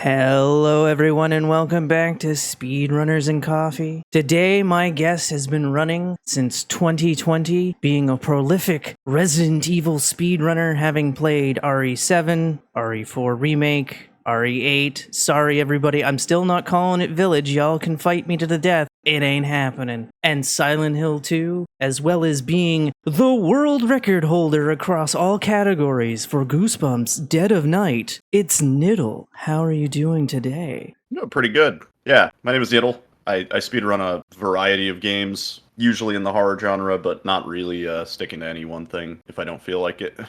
Hello, everyone, and welcome back to Speedrunners and Coffee. Today, my guest has been running since 2020, being a prolific Resident Evil speedrunner, having played RE7, RE4 Remake, RE8. Sorry, everybody, I'm still not calling it Village. Y'all can fight me to the death. It ain't happening. And Silent Hill 2, as well as being the world record holder across all categories for Goosebumps Dead of Night. It's Nyiddle. How are you doing today? No, pretty good. Yeah, my name is Nyiddle. I speedrun a variety of games, usually in the horror genre, but not really sticking to any one thing if I don't feel like it.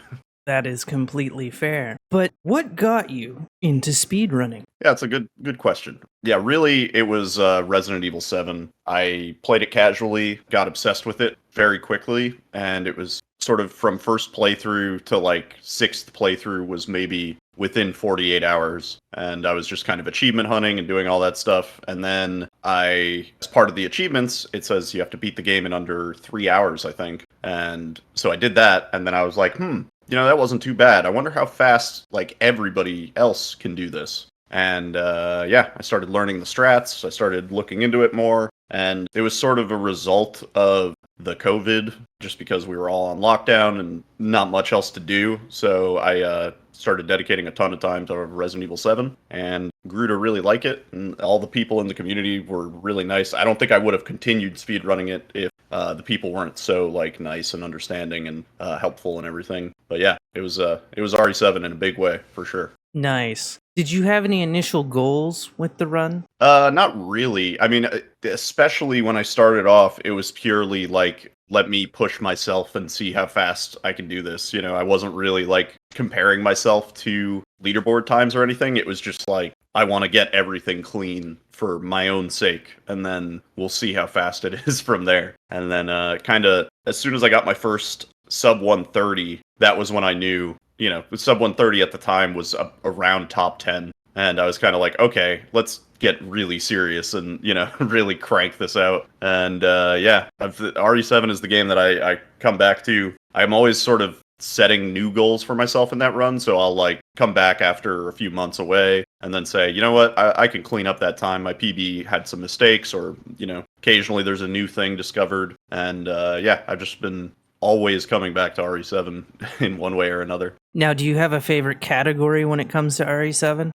That is completely fair. But what got you into speedrunning? Yeah, it's a good question. Yeah, really, it was Resident Evil 7. I played it casually, got obsessed with it very quickly, and it was sort of from first playthrough to like sixth playthrough was maybe within 48 hours. And I was just kind of achievement hunting and doing all that stuff. And then as part of the achievements, it says you have to beat the game in under 3 hours, I think. And so I did that, and then I was like, that wasn't too bad. I wonder how fast, like, everybody else can do this. And, I started learning the strats. I started looking into it more. And it was sort of a result of the COVID, just because we were all on lockdown and not much else to do. So I started dedicating a ton of time to Resident Evil 7 and grew to really like it. And all the people in the community were really nice. I don't think I would have continued speedrunning it if the people weren't so nice and understanding and helpful and everything. But yeah, it was RE7 in a big way for sure. Nice. Did you have any initial goals with the run? Not really. I mean, especially when I started off, it was purely let me push myself and see how fast I can do this. I wasn't really comparing myself to leaderboard times or anything. It was just I want to get everything clean for my own sake, and then we'll see how fast it is from there. And then kind of as soon as I got my first sub 130, that was when I knew, sub 130 at the time was around top 10. And I was kind of like, okay, let's get really serious and, really crank this out. And RE7 is the game that I come back to. I'm always sort of setting new goals for myself in that run. So I'll come back after a few months away and then say, you know what, I can clean up that time. My PB had some mistakes, or, occasionally there's a new thing discovered. And I've just been always coming back to RE7 in one way or another. Now, do you have a favorite category when it comes to RE7?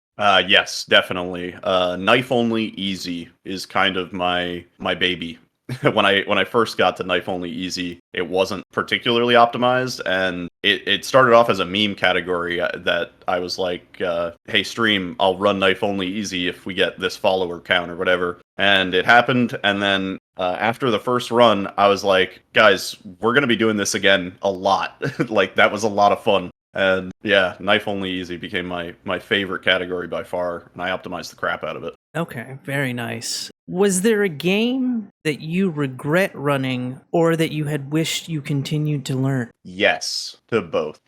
Yes, definitely. Knife only easy is kind of my baby. When I first got to knife only easy, it wasn't particularly optimized, and it started off as a meme category that I was like, hey stream, I'll run knife only easy if we get this follower count or whatever. And it happened, and then after the first run, I was like, guys, we're gonna be doing this again a lot. That was a lot of fun. And yeah, knife only easy became my favorite category by far, and I optimized the crap out of it. Okay, very nice. Was there a game that you regret running or that you had wished you continued to learn? Yes, to both.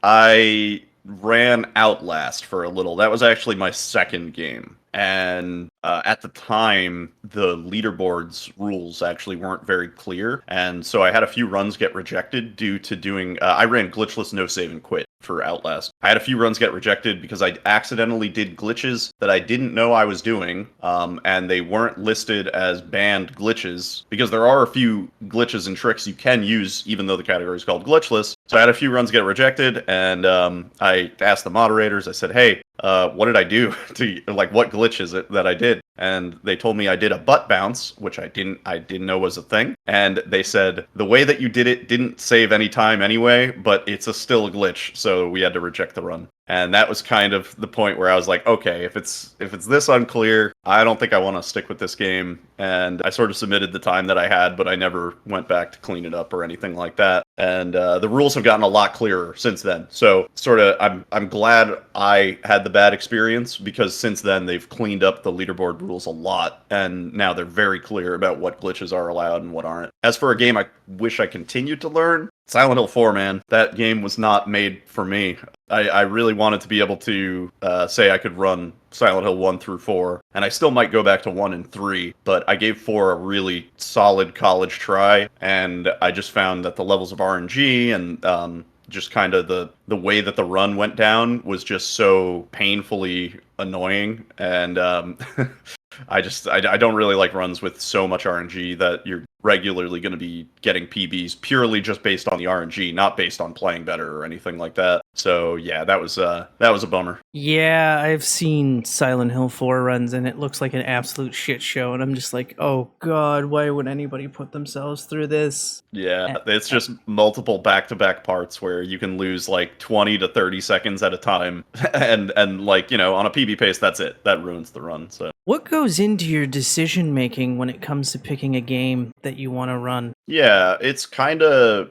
I ran Outlast for a little. That was actually my second game. And at the time, the leaderboards rules actually weren't very clear. And so I had a few runs get rejected due to doing... I ran glitchless no save and quit for Outlast. I had a few runs get rejected because I accidentally did glitches that I didn't know I was doing. And they weren't listed as banned glitches, because there are a few glitches and tricks you can use even though the category is called glitchless. So I had a few runs get rejected, and I asked the moderators, I said, hey, what did I do to, what glitch is it that I did? And they told me I did a butt bounce, which I didn't know was a thing. And they said, the way that you did it didn't save any time anyway, but it's still a glitch. So we had to reject the run. And that was kind of the point where I was like, okay, if it's this unclear, I don't think I want to stick with this game. And I sort of submitted the time that I had, but I never went back to clean it up or anything like that. And the rules have gotten a lot clearer since then. So sort of, I'm glad I had the bad experience, because since then they've cleaned up the leaderboard rules a lot, and now they're very clear about what glitches are allowed and what aren't. As for a game I wish I continued to learn, Silent Hill 4, man. That game was not made for me. I really wanted to be able to say I could run Silent Hill 1 through 4, and I still might go back to 1 and 3, but I gave 4 a really solid college try, and I just found that the levels of RNG and just kind of the way that the run went down was just so painfully annoying, and I don't really like runs with so much RNG that you're regularly going to be getting PBs purely just based on the RNG, not based on playing better or anything like that. So yeah, that was a bummer. Yeah, I've seen Silent Hill 4 runs and it looks like an absolute shit show, and I'm just like, oh god, why would anybody put themselves through this? Yeah, it's just multiple back-to-back parts where you can lose like 20 to 30 seconds at a time, and like, on a PB pace, that's it. That ruins the run. So What goes into your decision making when it comes to picking a game that you want to run? yeah, it's kind of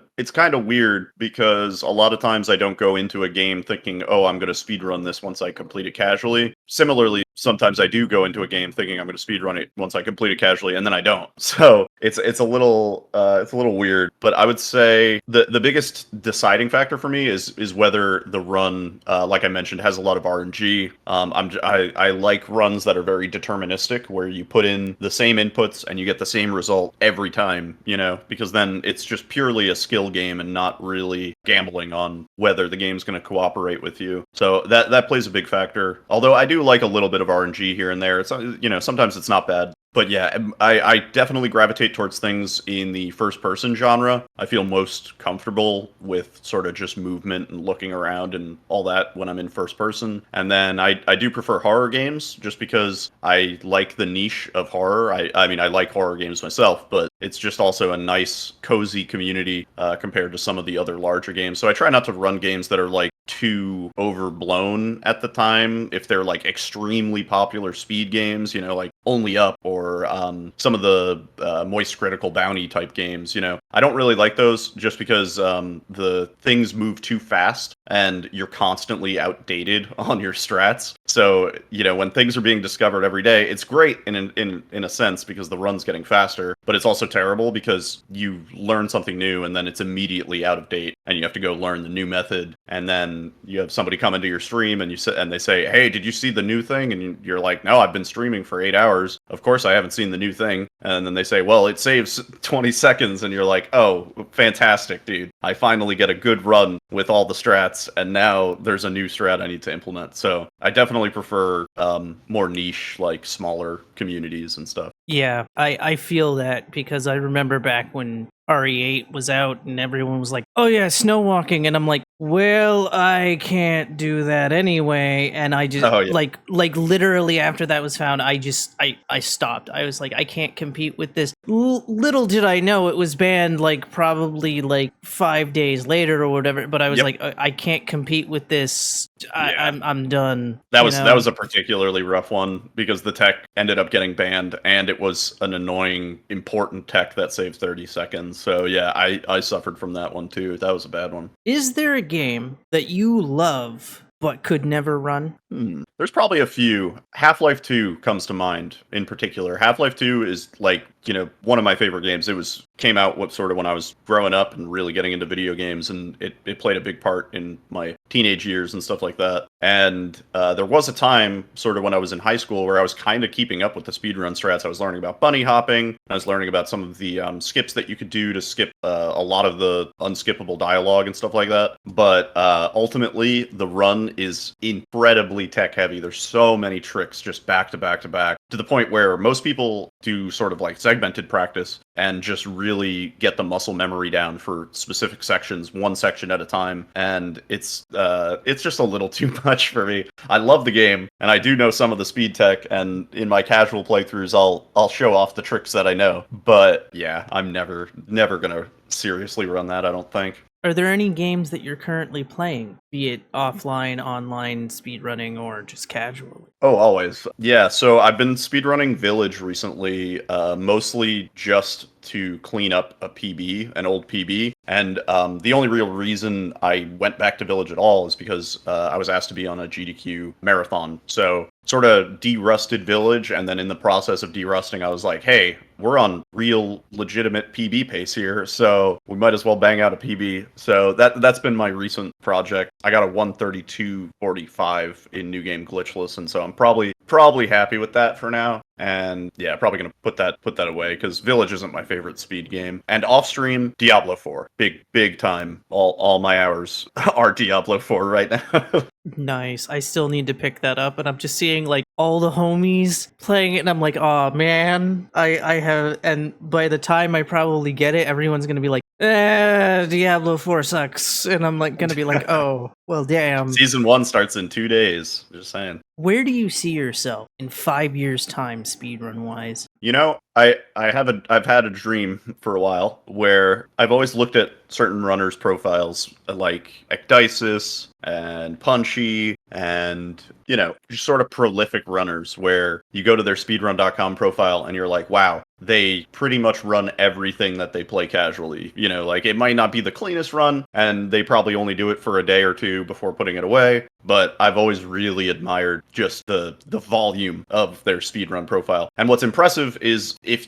weird because a lot of times I don't go into a game thinking, "Oh, I'm going to speedrun this once I complete it casually." Similarly, sometimes I do go into a game thinking I'm going to speedrun it once I complete it casually, and then I don't. So it's a little weird. But I would say the biggest deciding factor for me is whether the run, like I mentioned, has a lot of RNG. I like runs that are very deterministic, where you put in the same inputs and you get the same result every time. Because then it's just purely a skill game and not really gambling on whether the game's going to cooperate with you. So that plays a big factor. Although I do like a little bit of RNG here and there. It's sometimes it's not bad. But yeah, I definitely gravitate towards things in the first-person genre. I feel most comfortable with sort of just movement and looking around and all that when I'm in first person. And then I do prefer horror games just because I like the niche of horror. I mean, I like horror games myself, but it's just also a nice, cozy community compared to some of the other larger games. So I try not to run games that are like too overblown at the time. If they're like extremely popular speed games, like Only Up or some of the Moist Critical Bounty type games, I don't really like those just because the things move too fast and you're constantly outdated on your strats. So, when things are being discovered every day, it's great in a sense because the run's getting faster, but it's also terrible because you learn something new and then it's immediately out of date and you have to go learn the new method, and then you have somebody come into your stream and they say, "Hey, did you see the new thing?" And you're like, "No, I've been streaming for 8 hours. Of course I haven't seen the new thing." And then they say, "Well, it saves 20 seconds." And you're like, "Oh, fantastic, dude. I finally get a good run with all the strats, and now there's a new strat I need to implement." So I definitely prefer more niche, like smaller communities and stuff. Yeah, I feel that because I remember back when RE8 was out and everyone was like, "Oh yeah, snow walking," and I'm like, "Well, I can't do that anyway." And I just Oh yeah. like literally after that was found, I stopped. I was like, I can't compete with this. Little did I know it was banned like probably like 5 days later or whatever. But I was Yep. like, I can't compete with this. Yeah. I'm done. That was a particularly rough one because the tech ended up getting banned, and it was an annoying, important tech that saved 30 seconds. So yeah, I suffered from that one too. That was a bad one. Is there a game that you love but could never run? There's probably a few. Half-Life 2 comes to mind in particular. Half-Life 2 is like, one of my favorite games. Came out sort of when I was growing up and really getting into video games, and it played a big part in my teenage years and stuff like that. And there was a time sort of when I was in high school where I was kind of keeping up with the speedrun strats. I was learning about bunny hopping. I was learning about some of the skips that you could do to skip a lot of the unskippable dialogue and stuff like that. But ultimately, the run is incredibly tech heavy. There's so many tricks just back to back to back, to the point where most people do sort of like segmented practice and just really get the muscle memory down for specific sections, one section at a time. And it's just a little too much for me. I love the game, and I do know some of the speed tech, and in my casual playthroughs, I'll show off the tricks that I know. But yeah, I'm never gonna seriously run that, I don't think. Are there any games that you're currently playing, be it offline, online, speedrunning, or just casually? Oh, always. Yeah, so I've been speedrunning Village recently, mostly just to clean up a PB, an old PB. And the only real reason I went back to Village at all is because I was asked to be on a GDQ marathon. So sort of derusted Village, and then in the process of derusting, I was like, hey, we're on real legitimate PB pace here, so we might as well bang out a PB. So that's been my recent project. I got a 132.45 in New Game Glitchless, and so I'm probably happy with that for now. And yeah, probably gonna put that away because Village isn't my favorite speed game. And off stream, Diablo 4, big time. All my hours are Diablo 4 right now. Nice. I still need to pick that up, and I'm just seeing like all the homies playing it, and I'm like, oh man, I have. And by the time I probably get it, everyone's gonna be like, Diablo 4 sucks, and I'm like gonna be like, oh, well, damn. Season 1 starts in 2 days. Just saying. Where do you see yourself in 5 years' time, speedrun wise? You know, I've had a dream for a while where I've always looked at certain runners' profiles like Ecdysis and Punchy and, just sort of prolific runners where you go to their speedrun.com profile and you're like, wow, they pretty much run everything that they play casually. Like it might not be the cleanest run and they probably only do it for a day or two before putting it away, but I've always really admired just the volume of their speedrun profile. And what's impressive is if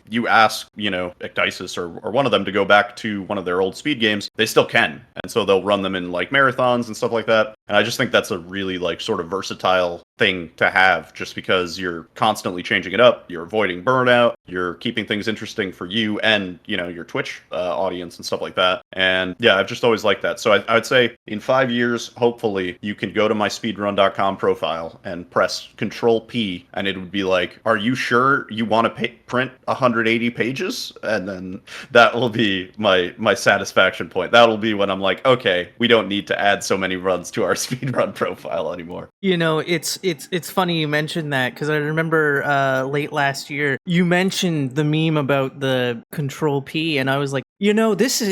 you ask, Ecdysis or one of them to go back to one of their old speed games, they still can. And so they'll run them in like marathons and stuff like that. And I just think that's a really like sort of versatile thing to have just because you're constantly changing it up, you're avoiding burnout, you're keeping things interesting for you and, your Twitch audience and stuff like that. And yeah, I've just always liked that. So I would say in 5 years, hopefully you can go to my speedrun.com profile and press Control P and it would be like, are you sure you want to print 180 pages? And then that will be my satisfaction point. That'll be when I'm like, okay, we don't need to add so many runs to our speedrun profile anymore. It's funny you mentioned that because I remember late last year you mentioned the meme about the Control P, and I was like,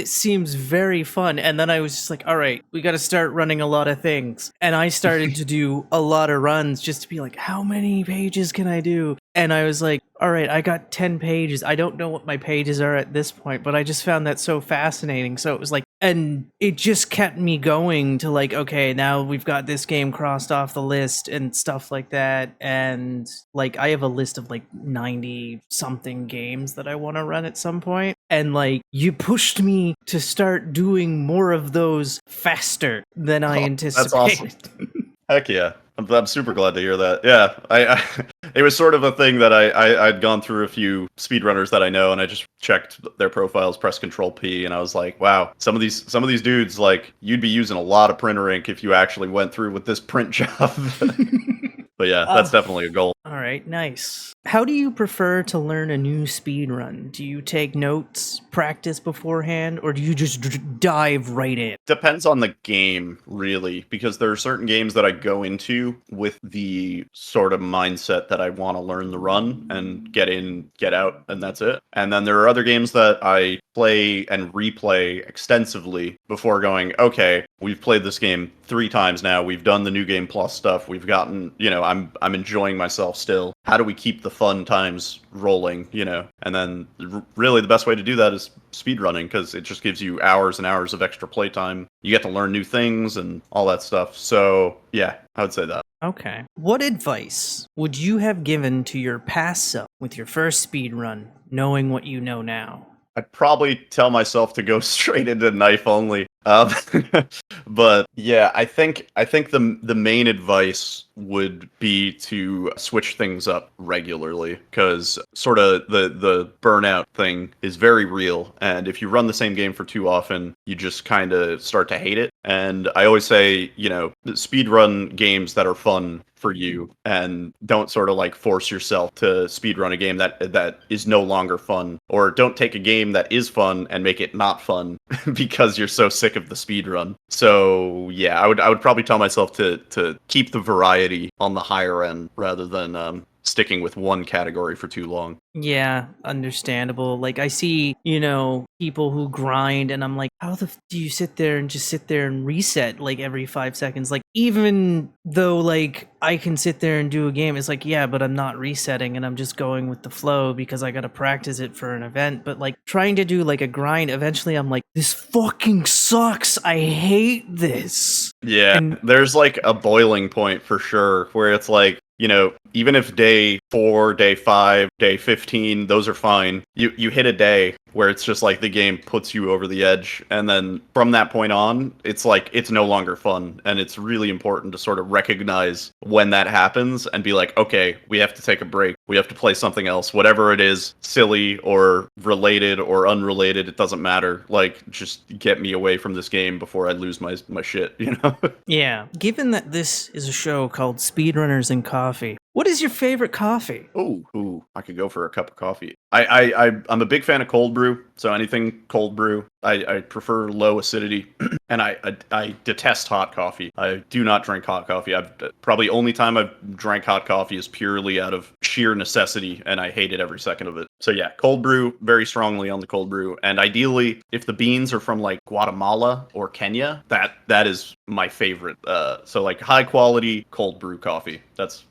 seems very fun. And then I was just like, all right, we got to start running a lot of things. And I started to do a lot of runs just to be like, how many pages can I do? And I was like, all right, I got 10 pages. I don't know what my pages are at this point, but I just found that so fascinating. So it was like, and it just kept me going to like, okay, now we've got this game crossed off the list and stuff like that. And like, I have a list of like 90 something games that I want to run at some point. And like, you pushed me to start doing more of those faster than I anticipated. That's awesome. Heck yeah. I'm super glad to hear that. Yeah, I it was sort of a thing that I'd gone through a few speedrunners that I know, and I just checked their profiles, press Control P, and I was like, wow, some of these dudes, like, you'd be using a lot of printer ink if you actually went through with this print job. But yeah, that's definitely a goal. All right, nice. How do you prefer to learn a new speed run? Do you take notes, practice beforehand, or do you just dive right in? Depends on the game, really, because there are certain games that I go into with the sort of mindset that I want to learn the run and get in, get out, and that's it. And then there are other games that I play and replay extensively before going, okay, we've played this game 3 times now. We've done the New Game Plus stuff. We've gotten, I'm enjoying myself still. How do we keep the fun times rolling, And then really the best way to do that is speedrunning because it just gives you hours and hours of extra playtime. You get to learn new things and all that stuff. So, yeah, I would say that. Okay. What advice would you have given to your past self with your first speedrun, knowing what you know now? I'd probably tell myself to go straight into knife only. But yeah, I think the main advice would be to switch things up regularly because sort of the burnout thing is very real. And if you run the same game for too often, you just kind of start to hate it. And I always say, speedrun games that are fun for you and don't sort of like force yourself to speedrun a game that is no longer fun, or don't take a game that is fun and make it not fun because you're so sick of the speedrun. So yeah, I would probably tell myself to keep the variety on the higher end rather than sticking with one category for too long. Yeah, understandable. Like I see, people who grind and I'm like, how the do you sit there and reset like every 5 seconds? Like even though like I can sit there and do a game, it's like, yeah, but I'm not resetting and I'm just going with the flow because I got to practice it for an event. But like trying to do like a grind, eventually I'm like, this fucking sucks. I hate this. Yeah, and there's like a boiling point for sure where it's like, even if day 4, day 5, day 15, those are fine. You hit a day where it's just like the game puts you over the edge, and then from that point on, it's like it's no longer fun, and it's really important to sort of recognize when that happens and be like, okay, we have to take a break. We have to play something else, whatever it is, silly or related or unrelated, it doesn't matter. Like, just get me away from this game before I lose my shit, you know? Yeah. Given that this is a show called Speedrunners and Coffee, what is your favorite coffee? Ooh, I could go for a cup of coffee. I'm a big fan of cold brew, so anything cold brew. I prefer low acidity, and I detest hot coffee. I do not drink hot coffee. I've probably only time I've drank hot coffee is purely out of sheer necessity, and I hated every second of it. So yeah, cold brew, very strongly on the cold brew, and ideally, if the beans are from like Guatemala or Kenya, that is my favorite. So like high quality cold brew coffee. That's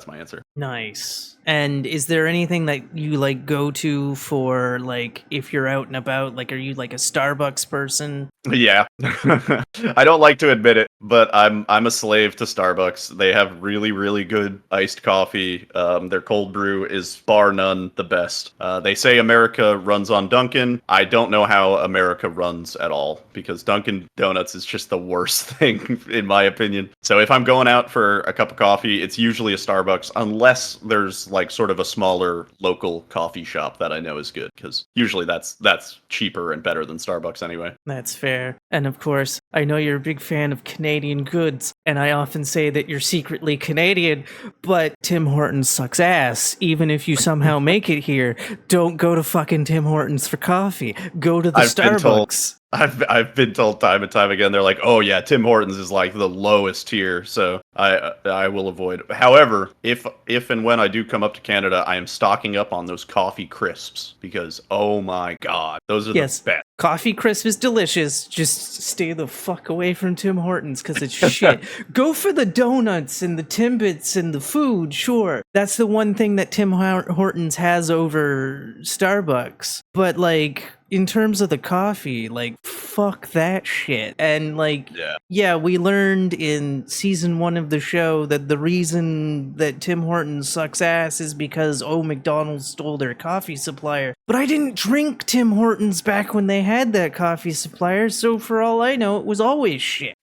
my answer. Nice. And is there anything that you like go to for like if you're out and about? Like, are you like a Starbucks person? Yeah. I don't like to admit it, but I'm a slave to Starbucks. They have really, really good iced coffee. Their cold brew is bar none the best. They say America runs on Dunkin'. I don't know how America runs at all, because Dunkin' Donuts is just the worst thing in my opinion. So if I'm going out for a cup of coffee, it's usually a Starbucks, unless there's like sort of a smaller local coffee shop that I know is good, because usually that's cheaper and better than Starbucks anyway. That's fair. And of course, I know you're a big fan of Canadian goods, and I often say that you're secretly Canadian, but Tim Hortons sucks ass. Even if you somehow make it here, don't go to fucking Tim Hortons for coffee. Go to the Starbucks. I've been told time and time again, they're like, oh yeah, Tim Hortons is like the lowest tier, so I will avoid. However, if and when I do come up to Canada, I am stocking up on those coffee crisps, because oh my god, those are the best. Coffee crisp is delicious. Just stay the fuck away from Tim Hortons, because it's shit. Go for the donuts and the Timbits and the food, sure. That's the one thing that Tim Hortons has over Starbucks. But like, in terms of the coffee, like, fuck that shit. And like, yeah, we learned in season 1 of the show that the reason that Tim Hortons sucks ass is because, McDonald's stole their coffee supplier. But I didn't drink Tim Hortons back when they had that coffee supplier, so for all I know, it was always shit.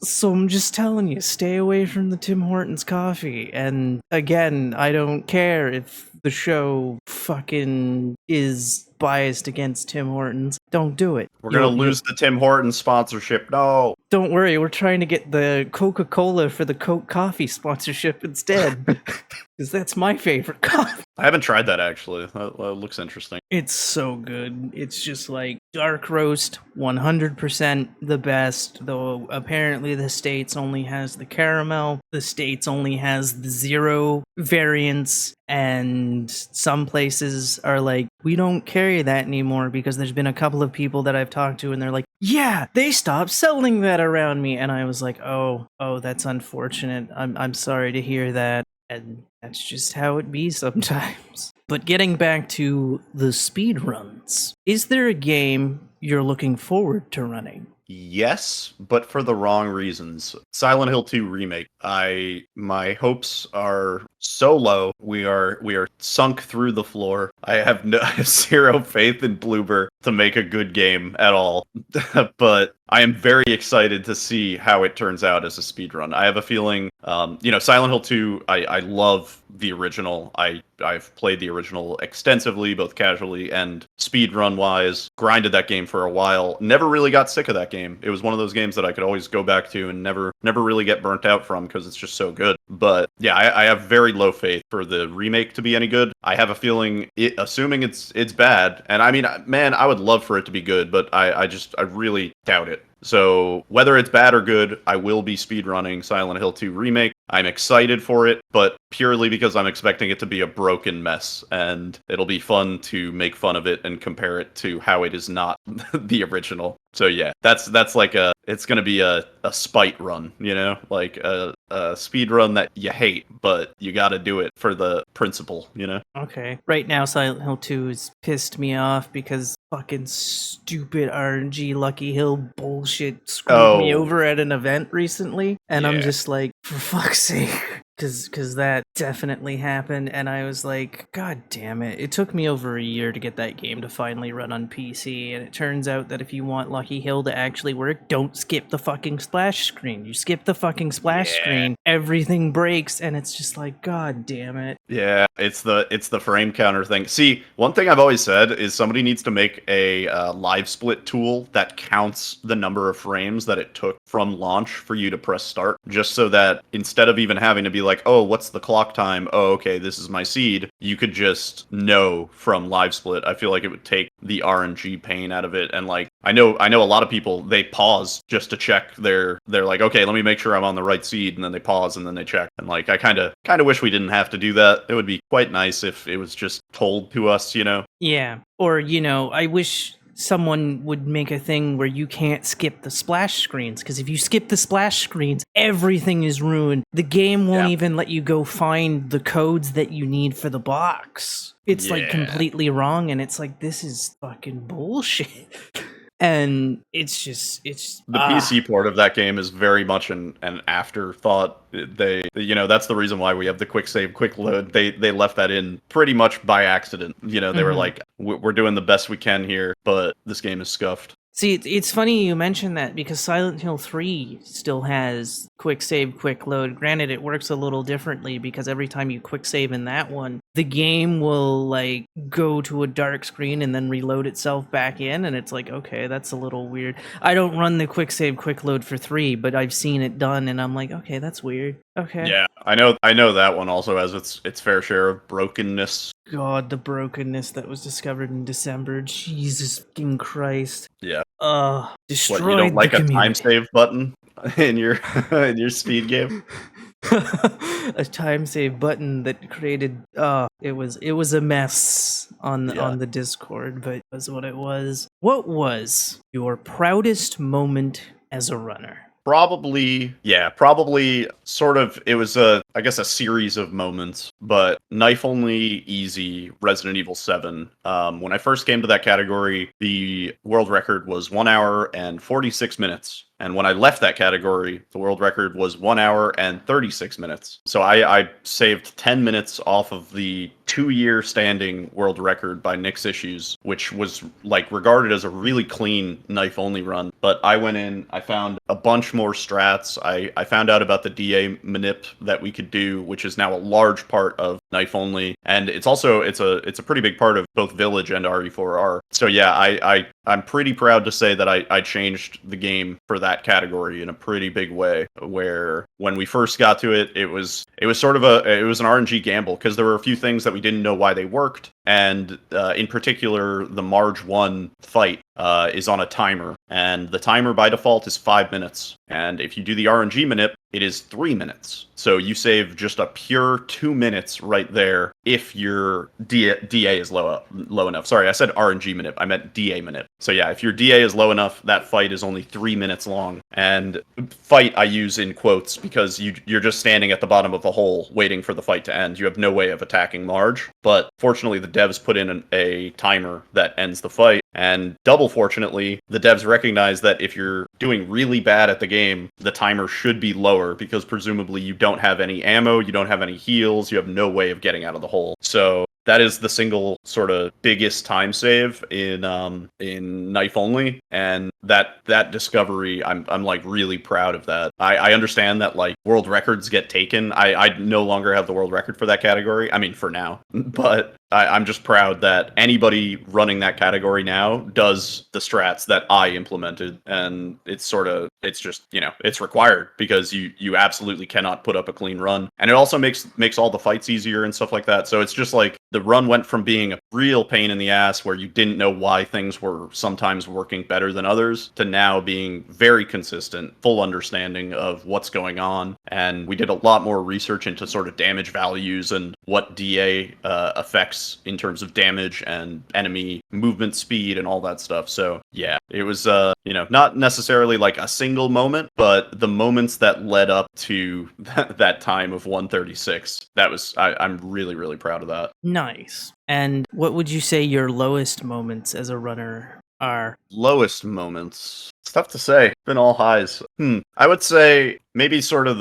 So I'm just telling you, stay away from the Tim Hortons coffee. And again, I don't care if the show fucking is biased against Tim Hortons. Don't do it. We're gonna lose the Tim Hortons sponsorship. No. Don't worry, we're trying to get the Coca-Cola for the Coke coffee sponsorship instead. Because that's my favorite coffee. I haven't tried that actually. That looks interesting. It's so good. It's just like dark roast, 100% the best. Though apparently the States only has the caramel. The States only has the zero variants. And some places are like, we don't carry that anymore, because there's been a couple of people that I've talked to and they're like, yeah, they stopped selling that around me. And I was like, oh, that's unfortunate. I'm sorry to hear that. And that's just how it be sometimes. But getting back to the speedruns, is there a game you're looking forward to running? Yes, but for the wrong reasons. Silent Hill 2 remake. My hopes are so low. We are sunk through the floor. I have zero faith in Bloober to make a good game at all. But I am very excited to see how it turns out as a speedrun. I have a feeling, Silent Hill 2, I love the original. I've played the original extensively, both casually and speedrun wise. Grinded that game for a while. Never really got sick of that game. It was one of those games that I could always go back to and never really get burnt out from, because it's just so good. But yeah, I have very low faith for the remake to be any good. I have a feeling, assuming it's bad, and I mean, man, I would love for it to be good, but I really doubt it. So whether it's bad or good, I will be speedrunning Silent Hill 2 Remake. I'm excited for it, but purely because I'm expecting it to be a broken mess, and it'll be fun to make fun of it and compare it to how it is not the original. So yeah, that's like it's gonna be a spite run, like a speed run that you hate, but you gotta do it for the principle, Okay. Right now, Silent Hill 2 has pissed me off because fucking stupid RNG Lucky Hill bullshit screwed me over at an event recently, and I'm just like, for fuck's sake. Because that definitely happened, and I was like, God damn it. It took me over a year to get that game to finally run on PC, and it turns out that if you want Lucky Hill to actually work, don't skip the fucking splash screen. You skip the fucking splash screen, everything breaks, and it's just like, God damn it. Yeah, it's the frame counter thing. See, one thing I've always said is somebody needs to make a live split tool that counts the number of frames that it took from launch for you to press start, just so that instead of even having to be like, oh, what's the clock time? Oh, okay, this is my seed. You could just know from live split. I feel like it would take the RNG pain out of it. And like, I know a lot of people, they pause just to check they're like, okay, let me make sure I'm on the right seed, and then they pause and then they check. And like, I kind of wish we didn't have to do that. It would be quite nice if it was just told to us, you know? Yeah. Or, I wish someone would make a thing where you can't skip the splash screens, because if you skip the splash screens, everything is ruined. The game won't even let you go find the codes that you need for the box. It's like completely wrong, and it's like, this is fucking bullshit. And it's the PC port of that game is very much an afterthought. That's the reason why we have the quick save, quick load. They left that in pretty much by accident. They were like, we're doing the best we can here, but this game is scuffed. See, it's funny you mention that, because Silent Hill 3 still has quick save, quick load. Granted, it works a little differently, because every time you quick save in that one, the game will like go to a dark screen and then reload itself back in, and it's like, okay, that's a little weird. I don't run the quick save, quick load for 3, but I've seen it done, and I'm like, okay, that's weird. Okay. Yeah, I know that one also has its fair share of brokenness. God, the brokenness that was discovered in December. Jesus fucking Christ. Yeah. Destroyed What, you don't like the a community. time save button in your speed game? A time save button that created it was a mess on the Discord, but it was what it was. What was your proudest moment as a runner? Probably sort of, it was I guess a series of moments, but knife only easy Resident Evil 7. When I first came to that category, the world record was 1 hour and 46 minutes. And when I left that category, the world record was 1 hour and 36 minutes. So I saved 10 minutes off of the 2-year standing world record by Nick's Issues, which was like regarded as a really clean knife only run. But I went in, I found a bunch more strats. I found out about the DA manip that we could do, which is now a large part of knife only. And it's also, it's a pretty big part of both Village and RE4R. So yeah, I'm pretty proud to say that I changed the game for that category in a pretty big way, where when we first got to it, it was sort of it was an RNG gamble, because there were a few things that we didn't know why they worked. And in particular, the Marge 1 fight is on a timer, and the timer by default is 5 minutes. And if you do the RNG manip, it is 3 minutes. So you save just a pure 2 minutes right there if your DA is low enough. Sorry, I said RNG manip. I meant DA manip. So yeah, if your DA is low enough, that fight is only 3 minutes long. And fight I use in quotes because you're just standing at the bottom of a hole waiting for the fight to end. You have no way of attacking Marge. But fortunately, the devs put in a timer that ends the fight. And double fortunately, the devs recognize that if you're doing really bad at the game, the timer should be lower, because presumably you don't have any ammo, you don't have any heals, you have no way of getting out of the hole. So that is the single sort of biggest time save in knife only, and that discovery, I'm like really proud of that. I understand that like world records get taken. I no longer have the world record for that category. I mean, for now, but I'm just proud that anybody running that category now does the strats that I implemented, and it's just, it's required, because you absolutely cannot put up a clean run, and it also makes all the fights easier and stuff like that. So it's just like the run went from being a real pain in the ass where you didn't know why things were sometimes working better than others, to now being very consistent, full understanding of what's going on. And we did a lot more research into sort of damage values and what DA affects in terms of damage and enemy movement speed and all that stuff. So yeah, it was not necessarily like a single moment, but the moments that led up to that time of 136, I'm really, really proud of that. Nice. And what would you say your lowest moments as a runner are? Lowest moments. It's tough to say. It's been all highs. I would say maybe sort of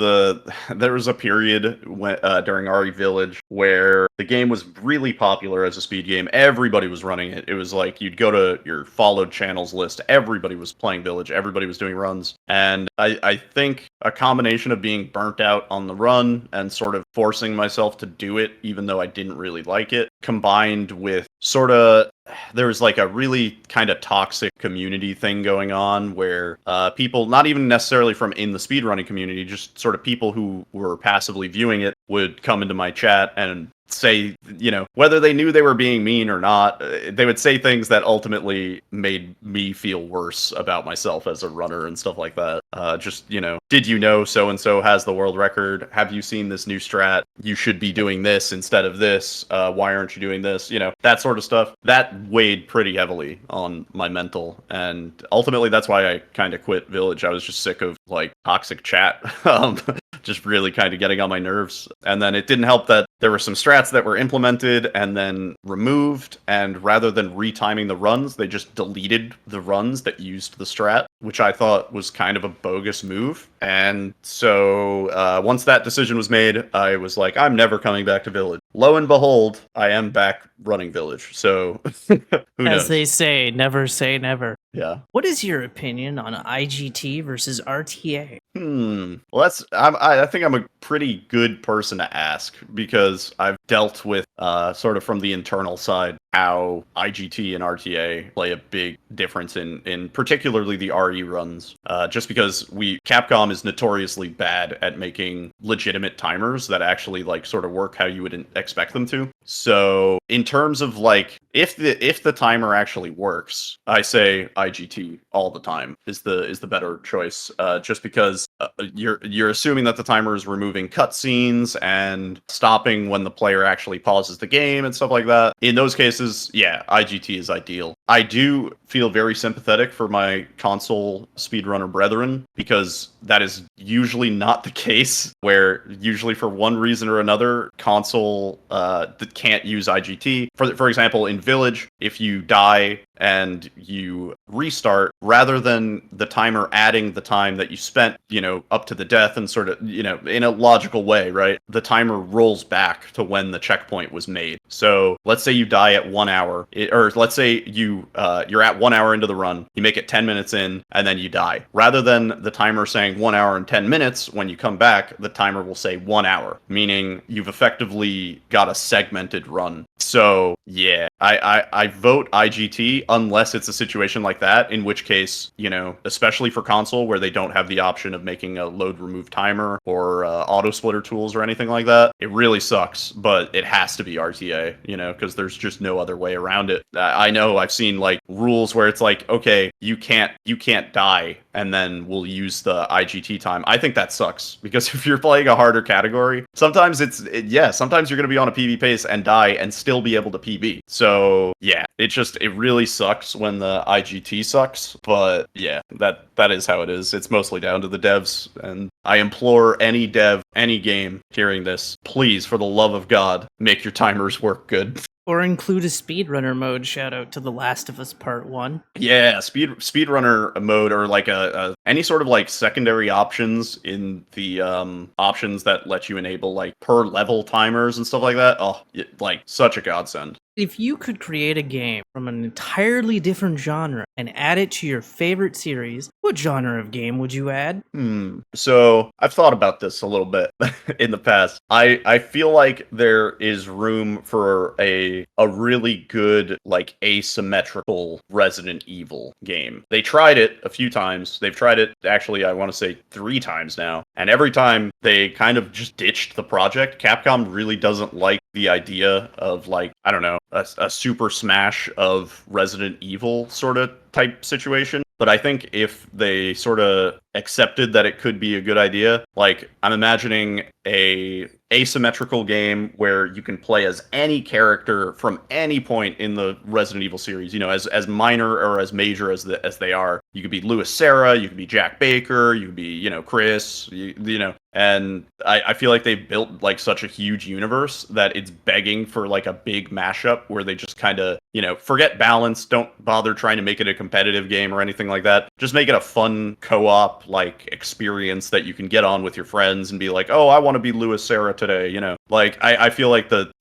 there was a period when during RE Village where the game was really popular as a speed game. Everybody was running it. It was like you'd go to your followed channels list. Everybody was playing Village. Everybody was doing runs. And I think a combination of being burnt out on the run and sort of forcing myself to do it, even though I didn't really like it, combined with sort of there was like a really kind of toxic community thing going on where people, not even necessarily from in the speedrunning community, just sort of people who were passively viewing it would come into my chat and say, whether they knew they were being mean or not, they would say things that ultimately made me feel worse about myself as a runner and stuff like that. Did you know so-and-so has the world record? Have you seen this new strat? You should be doing this instead of this. Why aren't you doing this? That sort of stuff. That weighed pretty heavily on my mental. And ultimately, that's why I kind of quit Village. I was just sick of, toxic chat. Just really kind of getting on my nerves. And then it didn't help that there were some strats that were implemented and then removed, and rather than retiming the runs, they just deleted the runs that used the strat, which I thought was kind of a bogus move. And so once that decision was made, I was like, I'm never coming back to Village. Lo and behold, I am back running Village. So who knows? As they say never. Yeah. What is your opinion on IGT versus RTA? Well, I think I'm a pretty good person to ask because I've dealt with sort of from the internal side how IGT and RTA play a big difference in particularly the RE runs. Just because Capcom is notoriously bad at making legitimate timers that actually sort of work how you would expect them to. So in terms of if the timer actually works, I say IGT all the time is the better choice. Just because you're assuming that the timer is removing cutscenes and stopping when the player actually pauses the game and stuff like that. In those cases, yeah, IGT is ideal. I do feel very sympathetic for my console speedrunner brethren because that is usually not the case, where usually for one reason or another, console that can't use IGT. For example, in Village, if you die and you restart, rather than the timer adding the time that you spent, up to the death and sort of, in a logical way, right? The timer rolls back to when the checkpoint was made. So let's say you die at 1 hour, or let's say you're at 1 hour into the run, you make it 10 minutes in, and then you die. Rather than the timer saying 1 hour and 10 minutes, when you come back, the timer will say 1 hour, meaning you've effectively got a segmented run. So yeah, I vote IGT unless it's a situation like that, in which case, especially for console where they don't have the option of making a load remove timer or auto splitter tools or anything like that, it really sucks, but it has to be RTA, because there's just no other way around it. I know I've seen rules where it's okay, you can't die, and then we'll use the IGT time. I think that sucks, because if you're playing a harder category, sometimes sometimes you're going to be on a PB pace and die and still be able to PB. So yeah, it really sucks when the IGT sucks, but yeah, that is how it is. It's mostly down to the devs, and I implore any dev, any game hearing this, please, for the love of God, make your timers work good. Or include a speedrunner mode. Shout out to The Last of Us Part 1. Yeah, speedrunner mode, or any sort of secondary options in the options that let you enable per level timers and stuff like that. Oh, such a godsend. If you could create a game from an entirely different genre and add it to your favorite series, what genre of game would you add? So I've thought about this a little bit in the past. I feel like there is room for a really good asymmetrical Resident Evil game. They tried it a few times. They've tried it actually, I want to say 3 times now. And every time they kind of just ditched the project. Capcom really doesn't like the idea of I don't know, a super smash of Resident Evil sort of type situation. But I think if they sort of accepted that it could be a good idea, I'm imagining a asymmetrical game where you can play as any character from any point in the Resident Evil series. You know, as minor or as major as they are. You could be Louis Serra, you could be Jack Baker, you could be, you know, Chris, you know. And I feel like they've built like such a huge universe that it's begging for like a big mashup where they just kind of, you know, forget balance, don't bother trying to make it a competitive game or anything like that. Just make it a fun co-op like experience that you can get on with your friends and be like, oh, I want to be Louis Serra today, you know. Like I feel like the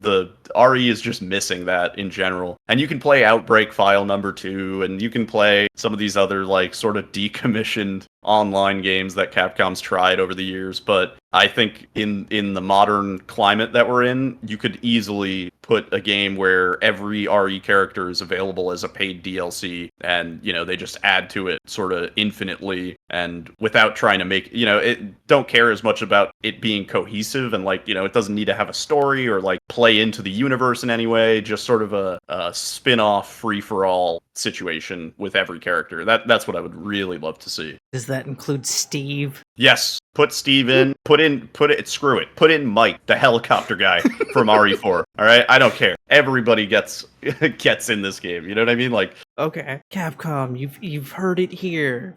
RE is just missing that in general. And you can play Outbreak File number 2, and you can play some of these other like sort of decommissioned online games that Capcom's tried over the years, but I think in the modern climate that we're in, you could easily put a game where every RE character is available as a paid DLC, and you know they just add to it sort of infinitely, and without trying to make, you know, it don't care as much about it being cohesive, and like, you know, it doesn't need to have a story or like play into the universe in any way, just sort of a spin-off free-for-all situation with every character. That's what I would really love to see. Does that include Steve? Yes. Put Steve in. Put it. Screw it. Put in Mike, the helicopter guy from RE4. All right. I don't care. Everybody gets in this game. You know what I mean? Like, okay, Capcom, you've heard it here.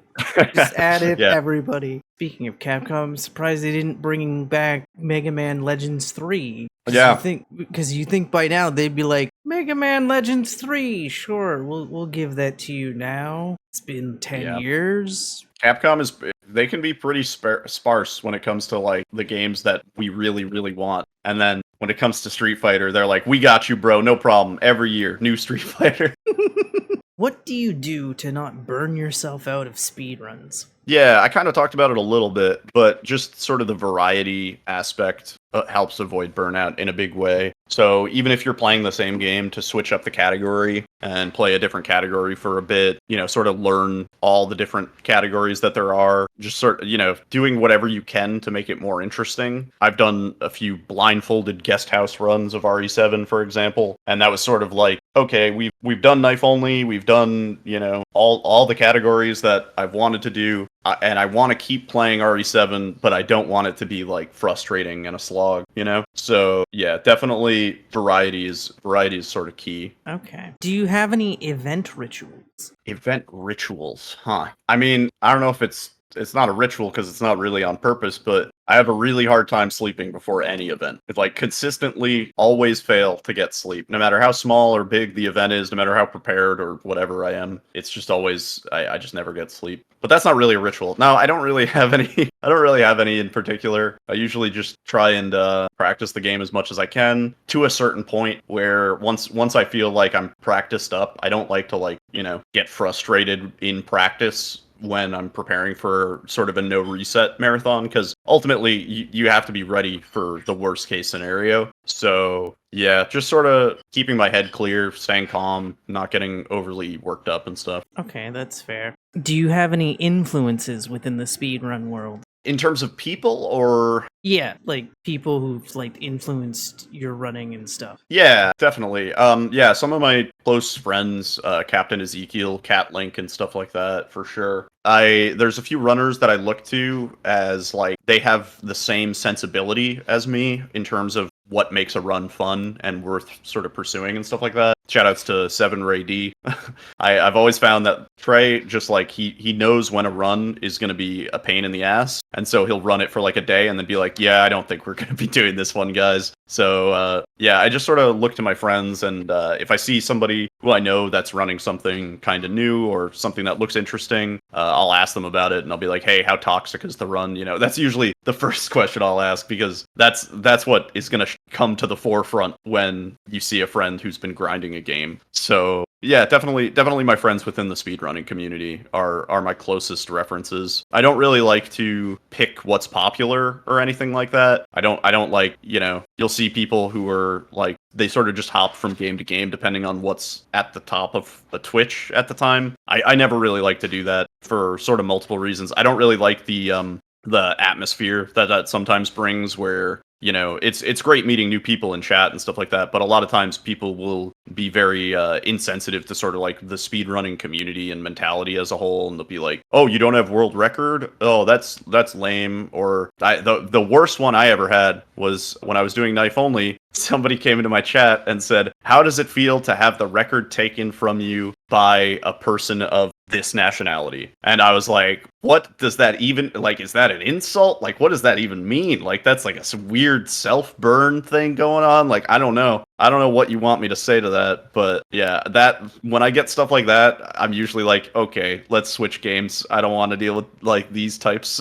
Just add it, yeah. everybody. Speaking of Capcom, I'm surprised they didn't bring back Mega Man Legends 3. Yeah. Because you think by now they'd be like, Mega Man Legends 3, sure, we'll give that to you now. It's been 10 years. Capcom they can be pretty sparse when it comes to like the games that we really, really want. And then when it comes to Street Fighter, they're like, we got you, bro, no problem. Every year, new Street Fighter. What do you do to not burn yourself out of speedruns? Yeah, I kind of talked about it a little bit, but just sort of the variety aspect helps avoid burnout in a big way. So even if you're playing the same game, to switch up the category and play a different category for a bit, you know, sort of learn all the different categories that there are, just sort of, you know, doing whatever you can to make it more interesting. I've done a few blindfolded guest house runs of RE7, for example, and that was sort of like, okay, we've done knife only, we've done, you know, all the categories that I've wanted to do. And I want to keep playing RE7, but I don't want it to be like frustrating and a slog, you know? So yeah, definitely variety is sort of key. Okay. Do you have any event rituals? Event rituals, huh? I mean, I don't know if it's not a ritual because it's not really on purpose, but I have a really hard time sleeping before any event. It's like consistently always fail to get sleep. No matter how small or big the event is, no matter how prepared or whatever I am, it's just always, I just never get sleep. But that's not really a ritual. No, I don't really have any. I don't really have any in particular. I usually just try and practice the game as much as I can to a certain point where once I feel like I'm practiced up, I don't like to like, you know, get frustrated in practice when I'm preparing for sort of a no reset marathon, because ultimately you have to be ready for the worst case scenario. So yeah, just sort of keeping my head clear, staying calm, not getting overly worked up and stuff. Okay, that's fair. Do you have any influences within the speedrun world? In terms of people, or yeah, like people who've like influenced your running and stuff. Yeah, definitely. Yeah, some of my close friends, Captain Ezekiel, Cat Link, and stuff like that, for sure. There's a few runners that I look to as like they have the same sensibility as me in terms of what makes a run fun and worth sort of pursuing and stuff like that. Shoutouts to 7 Ray D. I've always found that Trey, just like he knows when a run is going to be a pain in the ass, and so he'll run it for like a day and then be like, yeah, I don't think we're going to be doing this one, guys. So yeah, I just sort of look to my friends, and if I see somebody who I know that's running something kind of new or something that looks interesting, I'll ask them about it, and I'll be like, hey, how toxic is the run? You know, that's usually the first question I'll ask, because that's what is going to come to the forefront when you see a friend who's been grinding a game. So yeah, definitely my friends within the speedrunning community are my closest references. I don't really like to pick what's popular or anything like that. I don't like, you know, you'll see people who are like, they sort of just hop from game to game depending on what's at the top of a Twitch at the time. I never really like to do that for sort of multiple reasons. I don't really like the the atmosphere that sometimes brings, where it's great meeting new people in chat and stuff like that, but a lot of times people will be very insensitive to sort of like the speedrunning community and mentality as a whole, and they'll be like, oh, you don't have world record, oh, that's lame. Or the worst one I ever had was when I was doing knife only. Somebody came into my chat and said, how does it feel to have the record taken from you by a person of this nationality? And I was like, what does that even, like, is that an insult? Like, what does that even mean? Like, that's like a weird self-burn thing going on. Like, I don't know what you want me to say to that, but yeah, that when I get stuff like that, I'm usually like, okay, let's switch games. I don't want to deal with like these types.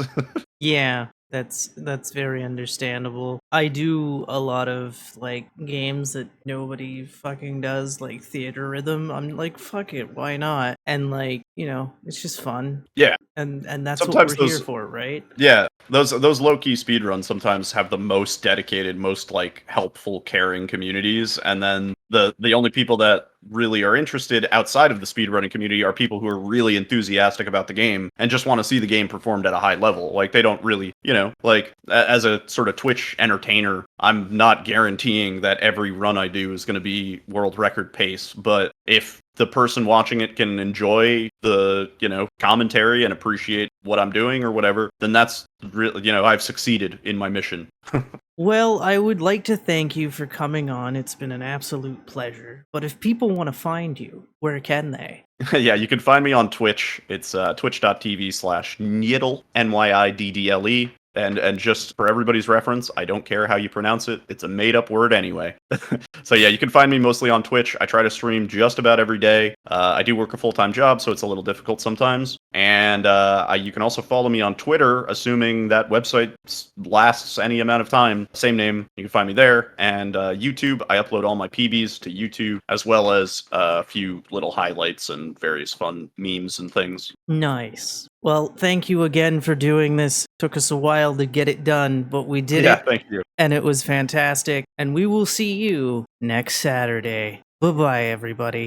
Yeah, that's very understandable. I do a lot of like games that nobody fucking does, like Theater Rhythm. I'm like, fuck it, why not? And like, it's just fun. Yeah. And that's what Sometimes we're here for, right? Yeah, those low-key speedruns sometimes have the most dedicated, most like helpful, caring communities, and then the only people that really are interested outside of the speedrunning community are people who are really enthusiastic about the game and just want to see the game performed at a high level. Like, they don't really, like, as a sort of Twitch entertainer, I'm not guaranteeing that every run I do is going to be world record pace, but if the person watching it can enjoy the, commentary and appreciate what I'm doing or whatever, then that's really, I've succeeded in my mission. Well, I would like to thank you for coming on. It's been an absolute pleasure. But if people want to find you, where can they? Yeah, you can find me on Twitch. It's twitch.tv/Nyiddle, Nyiddle. And just for everybody's reference, I don't care how you pronounce it. It's a made-up word anyway. So yeah, you can find me mostly on Twitch. I try to stream just about every day. I do work a full-time job, so it's a little difficult sometimes. And you can also follow me on Twitter, assuming that website lasts any amount of time. Same name, you can find me there. And YouTube, I upload all my PBs to YouTube, as well as a few little highlights and various fun memes and things. Nice. Well, thank you again for doing this. Took us a while to get it done, but we did it. Yeah, thank you. And it was fantastic. And we will see you next Saturday. Bye-bye, everybody.